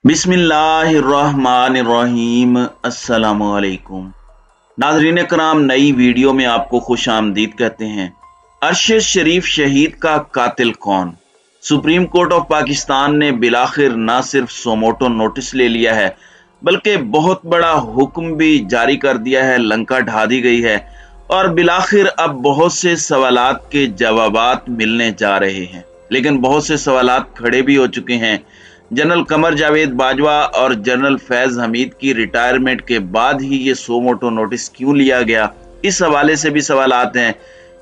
बिस्मिल्लाहिर्रहमानिर्रहीम। अस्सलामुअलैकुम नाज़रीन कराम, नई वीडियो में आपको खुश आमदीद कहते हैं। अरशद शरीफ शहीद का कातिल कौन? सुप्रीम कोर्ट ऑफ पाकिस्तान ने बिलाखिर न सिर्फ सोमोटो नोटिस ले लिया है बल्कि बहुत बड़ा हुक्म भी जारी कर दिया है। लंका ढा दी गई है और बिलाखिर अब बहुत से सवालात के जवाबात मिलने जा रहे हैं, लेकिन बहुत से सवालात खड़े भी हो चुके हैं। जनरल कमर जावेद बाजवा और जनरल फैज हमीद की रिटायरमेंट के बाद ही ये सोमोटो नोटिस क्यों लिया गया, इस हवाले से भी सवालात हैं।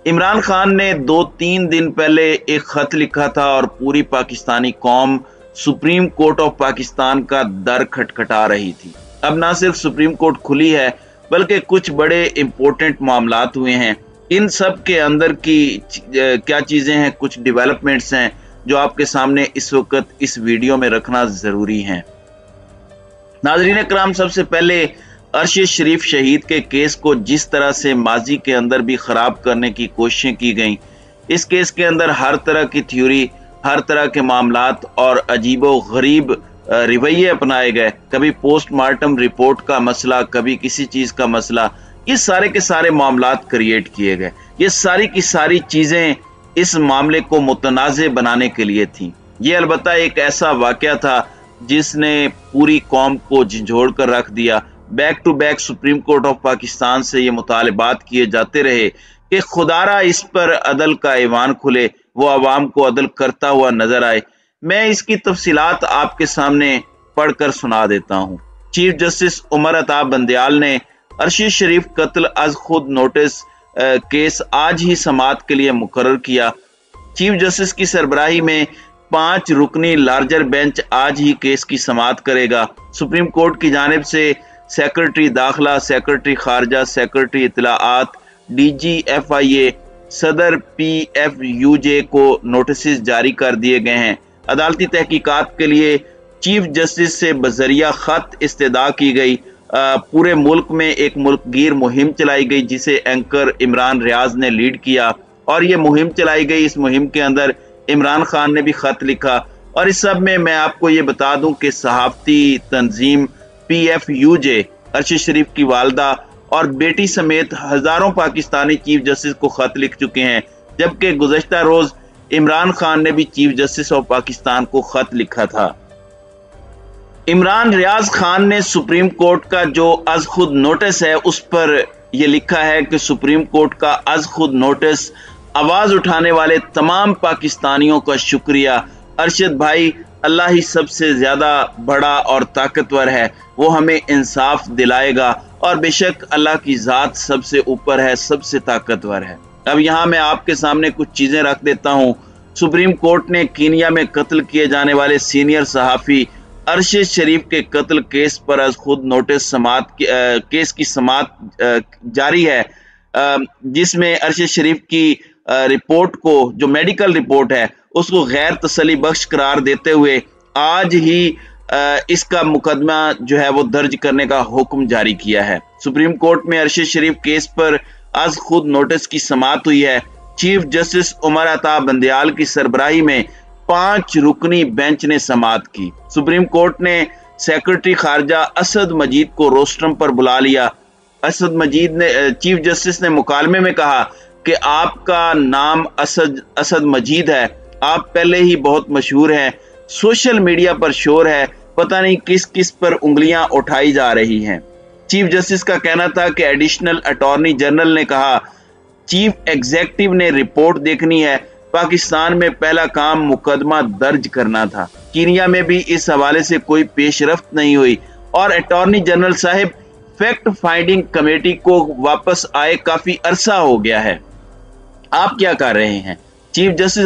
इमरान खान ने 2-3 दिन पहले एक खत लिखा था और पूरी पाकिस्तानी कौम सुप्रीम कोर्ट ऑफ पाकिस्तान का दर खटखटा रही थी। अब ना सिर्फ सुप्रीम कोर्ट खुली है बल्कि कुछ बड़े इंपॉर्टेंट मामलात हुए हैं। इन सब के अंदर की क्या चीजें हैं, कुछ डेवलपमेंट्स हैं जो आपके सामने इस वक्त इस वीडियो में रखना जरूरी है। नाज़रीन कराम, सबसे पहले अरशद शरीफ शहीद के केस को जिस तरह से माजी के अंदर भी खराब करने की कोशिशें की गई, इस केस के अंदर हर तरह की थ्योरी, हर तरह के मामलात और अजीबो गरीब रवैये अपनाए गए। कभी पोस्टमार्टम रिपोर्ट का मसला, कभी किसी चीज का मसला, ये सारे के सारे मामलात क्रिएट किए गए। ये सारी की सारी चीजें इस मामले को मुतनाज़े बनाने के लिए थी। ये अलबत्ता एक ऐसा वाकया था जिसने पूरी कौम को झंझोड़ कर रख दिया। Back to back supreme court of Pakistan से ये मुतालबात किए जाते रहे कि खुदारा इस पर अदल का ऐवान खुले, वो आवाम को अदल करता हुआ नजर आए। मैं इसकी तफसीलात आपके सामने पढ़कर सुना देता हूँ। चीफ जस्टिस उमर अता बंदयाल ने अरशद शरीफ कत्ल अज खुद नोटिस केस आज ही समाअत के लिए मुकर्रर किया। चीफ जस्टिस की सरबराही में 5 रुकनी लार्जर बेंच आज ही केस की समाअत करेगा। सुप्रीम कोर्ट की जानिब से सेक्रेटरी दाखिला, सेक्रेटरी खारजा, सेक्रेटरी इत्तलाआत, DG FIA, सदर PFUJ को नोटिस जारी कर दिए गए हैं। अदालती तहकीकात के लिए चीफ जस्टिस से बजरिया खत इस्तदा की गई। पूरे मुल्क में एक मुल्कगीर मुहिम चलाई गई जिसे एंकर इमरान रियाज ने लीड किया और ये मुहिम चलाई गई। इस मुहिम के अंदर इमरान खान ने भी खत लिखा और इस सब में मैं आपको ये बता दूं कि सहाफती तंजीम PFUJ अरशद शरीफ की वालदा और बेटी समेत हजारों पाकिस्तानी चीफ जस्टिस को खत लिख चुके हैं, जबकि गुज़श्ता रोज इमरान खान ने भी चीफ जस्टिस ऑफ पाकिस्तान को खत लिखा था। इमरान रियाज खान ने सुप्रीम कोर्ट का जो अज खुद नोटिस है उस पर यह लिखा है कि सुप्रीम कोर्ट का अज खुद नोटिस आवाज उठाने वाले तमाम पाकिस्तानियों का शुक्रिया। अरशद भाई, अल्लाह ही सबसे ज्यादा बड़ा और ताकतवर है, वो हमें इंसाफ दिलाएगा और बेशक अल्लाह की जात सबसे ऊपर है, सबसे ताकतवर है। अब यहाँ मैं आपके सामने कुछ चीजें रख देता हूँ। सुप्रीम कोर्ट ने कीनिया में कत्ल किए जाने वाले सीनियर सहाफी अरशद शरीफ के कत्ल केस पर आज खुद नोटिस केस की समाअत जारी है, जिसमें अरशद शरीफ की रिपोर्ट को, जो मेडिकल रिपोर्ट है, उसको गैर तसली बख्श करार देते हुए आज ही इसका मुकदमा जो है वो दर्ज करने का हुक्म जारी किया है। सुप्रीम कोर्ट में अरशद शरीफ केस पर आज खुद नोटिस की समाअत हुई है। चीफ जस्टिस उमर अता बंदयाल की सरबराही में 5 रुकनी बेंच ने समाअत की। सुप्रीम कोर्ट ने सेक्रेटरी खारजा असद मजीद को रोस्ट्रम पर बुला लिया। असद मजीद ने, चीफ जस्टिस ने मुकालमे में कहा कि आपका नाम असद मजीद है, आप पहले ही बहुत मशहूर हैं, सोशल मीडिया पर शोर है, पता नहीं किस किस पर उंगलियां उठाई जा रही हैं। चीफ जस्टिस का कहना था कि एडिशनल अटॉर्नी जनरल ने कहा चीफ एग्जीक्यूटिव ने रिपोर्ट देखनी है, पाकिस्तान में पहला काम मुकदमा दर्ज करना था। कीनिया में भी इस हवाले से कोई पेशरफ्त नहीं हुई और अटॉर्नी जनरल साहब फैक्ट फाइंडिंग कमेटी को वापस आए काफी अरसा हो गया है, आप क्या कर रहे हैं? चीफ जस्टिस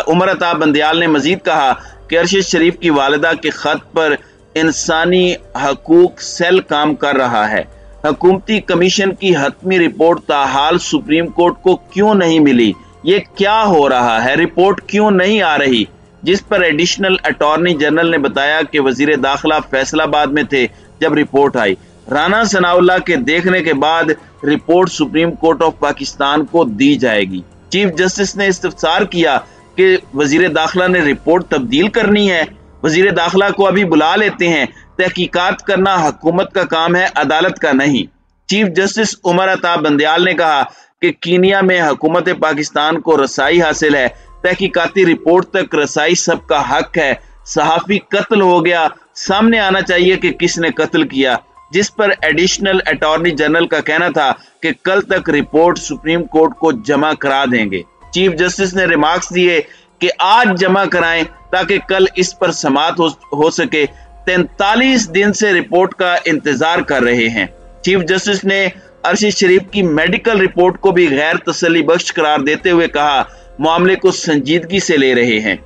उमर अता बंदयाल ने मजीद कहा कि अरशद शरीफ की वालिदा के खत पर इंसानी हकूक सेल काम कर रहा है। हुकूमती कमीशन की हतमी रिपोर्ट ताहाल सुप्रीम कोर्ट को क्यों नहीं मिली? ये क्या हो रहा है? रिपोर्ट क्यों नहीं आ रही? जिस पर एडिशनल अटॉर्नी जनरल ने बताया कि वजीर दाखिला फैसलाबाद में थे जब रिपोर्ट आई। राना सनाउल्लाह के देखने के बाद report supreme court of Pakistan को दी जाएगी। चीफ जस्टिस ने इस्तफसार किया कि वजीर दाखिला ने रिपोर्ट तब्दील करनी है। वजीर दाखिला को अभी बुला लेते हैं, तहकीकात करना हुकूमत का काम है, अदालत का नहीं। चीफ जस्टिस उमर अता बंदयाल ने कहा कि कीनिया में हुकूमत पाकिस्तान को रसाई हासिल है, तहकीकाती रिपोर्ट तक रसाई सबका हक है। सहाफी कत्ल हो गया, सामने आना चाहिए कि किसने कत्ल किया, जिस पर एडिशनल अटॉर्नी जनरल का कहना था कि कल तक रिपोर्ट सुप्रीम कोर्ट को जमा करा देंगे। चीफ जस्टिस ने रिमार्क्स दिए कि आज जमा कराएं ताकि कल इस पर समाअत हो सके। 43 दिन से रिपोर्ट का इंतजार कर रहे हैं। चीफ जस्टिस ने अरशद शरीफ की मेडिकल रिपोर्ट को भी गैर तसल्ली बख्श करार देते हुए कहा, मामले को संजीदगी से ले रहे हैं।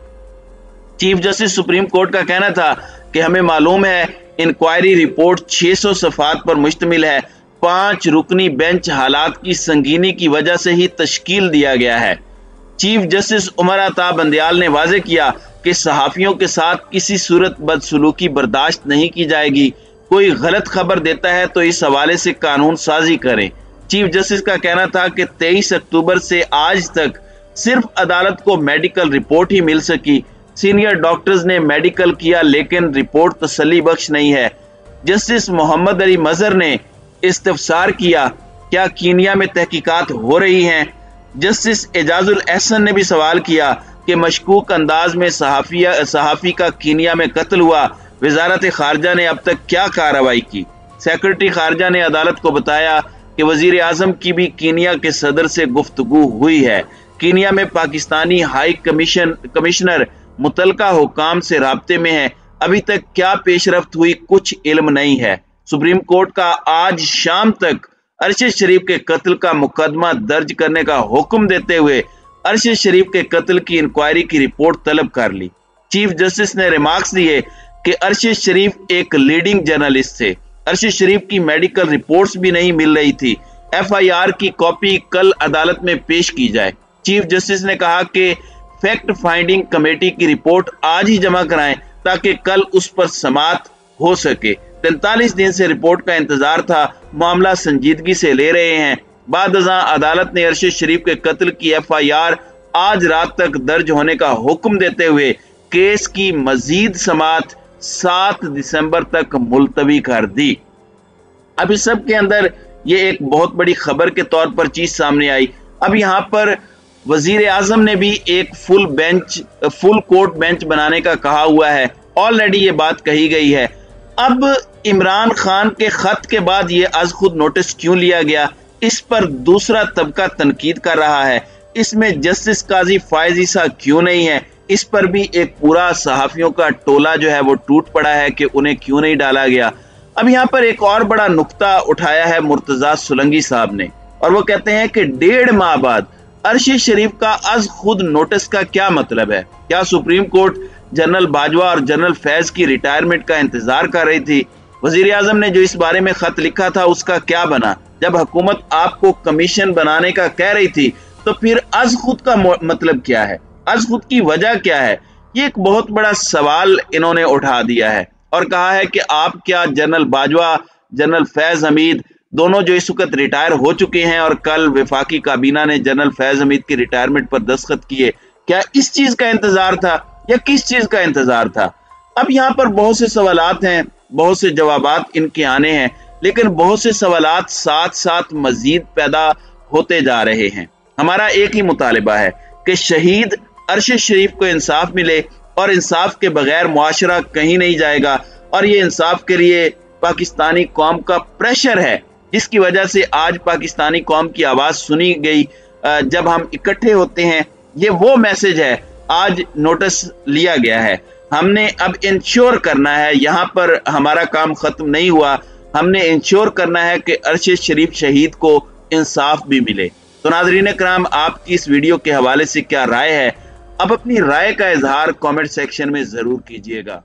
चीफ जस्टिस सुप्रीम कोर्ट का कहना था कि हमें मालूम है इंक्वायरी रिपोर्ट 600 सफ़ात पर मुश्तमिल है। 5 रुकनी बेंच हालात की संगीनी की वजह से ही तश्कील दिया गया है। चीफ जस्टिस उमर अता बंदयाल ने वाज़ेह किया कि सहाफ़ियों के साथ किसी सूरत बदसलूकी बर्दाश्त नहीं की जाएगी। कोई गलत खबर देता है तो इस हवाले से कानून साजी करें। चीफ जस्टिस का कहना था कि 23 अक्टूबर से आज तक सिर्फ अदालत को मेडिकल रिपोर्ट ही मिल सकी। सीनियर डॉक्टर्स ने मेडिकल किया लेकिन रिपोर्ट तसल्ली बख्श नहीं है। जस्टिस मोहम्मद अली मजहर ने इस्तफसार किया, क्या कीनिया में तहकीकात हो रही हैं? जस्टिस एजाजुल एहसन ने भी सवाल किया कि मशकूक अंदाज में सहाफ़ी का कीनिया में कत्ल हुआ, वजारत खारजा ने अब तक क्या कार्रवाई की? सेक्रेटरी खारजा ने अदालत को बताया कि वजीर आजम की भी कीनिया के सदर से गुफ्तगू हुई है। कीनिया में पाकिस्तानी हाई कमिश्नर मुतलका हुकाम से राब्ते में है। अभी तक क्या पेशरफ्त हुई कुछ इल्म नहीं है। सुप्रीम कोर्ट का आज शाम तक अरशद शरीफ के कत्ल का मुकदमा दर्ज करने का हुक्म देते हुए अरशद शरीफ के कत्ल की इंक्वायरी की रिपोर्ट तलब कर ली। चीफ जस्टिस ने रिमार्क्स दिए कि अरशद शरीफ एक लीडिंग जर्नलिस्ट थे। अरशद शरीफ की मेडिकल रिपोर्ट्स भी नहीं मिल रही थी। FIR की कॉपी कल अदालत में पेश की जाए। चीफ जस्टिस ने कहा कि फैक्ट फाइंडिंग कमेटी की रिपोर्ट आज ही जमा कराएं ताकि कल उस पर समाअत हो सके। 43 दिन से रिपोर्ट का इंतजार था, मामला संजीदगी से ले रहे हैं। बाद अज़ां अदालत ने अरशद शरीफ के कत्ल की FIR आज रात तक दर्ज होने का हुक्म देते हुए केस की मजीद समाअत 7 दिसंबर तक मुलतवी कर दी। अब इस सब के अंदर ये एक बहुत बड़ी खबर के तौर पर चीज सामने आई। अब यहाँ पर वजीर आजम ने भी एक फुल कोर्ट बेंच बनाने का कहा हुआ है। ऑलरेडी ये बात कही गई है। अब इमरान खान के खत के बाद ये आज खुद नोटिस क्यों लिया गया, इस पर दूसरा तबका तनकीद कर रहा है। इसमें जस्टिस काजी फायज ईसा क्यों नहीं है, इस पर भी एक पूरा सहाफियों का टोला जो है वो टूट पड़ा है कि उन्हें क्यों नहीं डाला गया। अब यहाँ पर एक और बड़ा नुक्ता उठाया है मुर्तजा सुलंगी साहब ने, और वो कहते हैं कि 1.5 माह बाद अरशद शरीफ का आज खुद नोटिस का क्या मतलब है? क्या सुप्रीम कोर्ट जनरल बाजवा और जनरल फैज की रिटायरमेंट का इंतजार कर रही थी? वजीर आजम ने जो इस बारे में खत लिखा था उसका क्या बना? जब हुकूमत आपको कमीशन बनाने का कह रही थी तो फिर आज खुद का मतलब क्या है? आज खुद की वजह क्या है? ये एक बहुत बड़ा सवाल इन्होंने उठा दिया है और कहा है कि आप क्या जनरल बाजवा, जनरल फैज हमीद दोनों जो इस वक्त रिटायर हो चुके हैं और कल वफाकी काबीना ने जनरल फैज हमीद की रिटायरमेंट पर दस्तखत किए, क्या इस चीज का इंतजार था या किस चीज का इंतजार था? अब यहाँ पर बहुत से सवालात हैं, बहुत से जवाबात इनके आने हैं, लेकिन बहुत से सवालात साथ साथ मजीद पैदा होते जा रहे हैं। हमारा एक ही मुतालिबा है कि शहीद अरशद शरीफ को इंसाफ मिले, और इंसाफ के बगैर मुआशरा कहीं नहीं जाएगा। और ये इंसाफ के लिए पाकिस्तानी कौम का प्रेशर है, जिसकी वजह से आज पाकिस्तानी कौम की आवाज सुनी गई। जब हम इकट्ठे होते हैं, ये वो मैसेज है। आज नोटिस लिया गया है, हमने अब इंश्योर करना है, यहाँ पर हमारा काम खत्म नहीं हुआ, हमने इंश्योर करना है कि अरशद शरीफ शहीद को इंसाफ भी मिले। तो नाज़रीन कराम, आपकी इस वीडियो के हवाले से क्या राय है? अब अपनी राय का इजहार कमेंट सेक्शन में जरूर कीजिएगा।